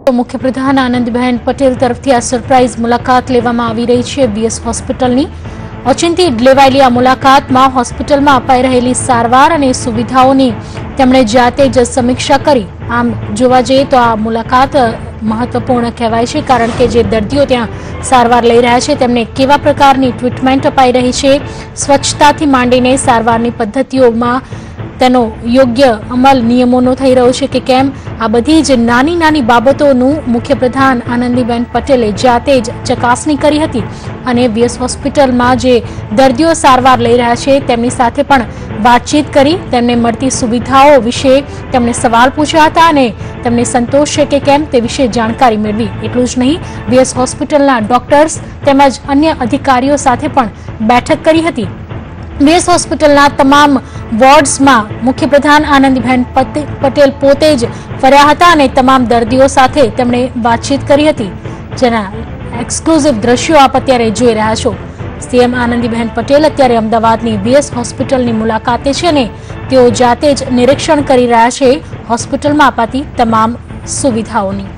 મુખ્યપ્રધાન આનંદીબેન પટેલ તરફથી આ સરપ્રાઇઝ મુલાકાત લેવામાં આવી રહી છે વીએસ હોસ્પિટલની। ઓચિંતી લેવાયેલી આ મુલાકાતમાં હોસ્પિટલમાં અપાઈ રહેલી સારવાર અને સુવિધાઓની તેમણે જાતે જ સમીક્ષા કરી। આમ જોવા જઈએ તો આ મુલાકાત મહત્વપૂર્ણ કહેવાય છે, કારણ કે જે દર્દીઓ ત્યાં સારવાર લઈ રહ્યા છે તેમને કેવા પ્રકારની ટ્રીટમેન્ટ અપાઈ રહી છે, સ્વચ્છતાથી માંડીને સારવારની પદ્ધતિઓમાં તેનો યોગ્ય અમલ નિયમોનો થઈ રહ્યો છે કે કેમ, આ બધી જ નાની નાની બાબતોનું મુખ્યપ્રધાન આનંદીબેન પટેલે જાતે જ ચકાસણી કરી હતી અને વીએસ હોસ્પિટલમાં જે દર્દીઓ સારવાર લઈ રહ્યા છે તેમની સાથે પણ વાતચીત કરી, તેમને મળતી સુવિધાઓ વિશે તેમણે સવાલ પૂછ્યા હતા અને તેમને સંતોષ છે કે કેમ તે વિશે જાણકારી મેળવી। એટલું જ નહીં, વીએસ હોસ્પિટલના ડોક્ટર્સ તેમજ અન્ય અધિકારીઓ સાથે પણ બેઠક કરી હતી। વીએસ હોસ્પિટલના તમામ વોર્ડ્સમાં મુખ્યપ્રધાન આનંદીબેન પટેલ પોતે જ ફર્યા હતા અને તમામ દર્દીઓ સાથે તેમણે વાતચીત કરી હતી, જેના એક્સક્લુઝિવ દ્રશ્યો આપ અત્યારે જોઈ રહ્યા છો। સીએમ આનંદીબેન પટેલ અત્યારે અમદાવાદની વીએસ હોસ્પિટલની મુલાકાતે છે અને તેઓ જાતે જ નિરીક્ષણ કરી રહ્યા છે હોસ્પિટલમાં અપાતી તમામ સુવિધાઓની।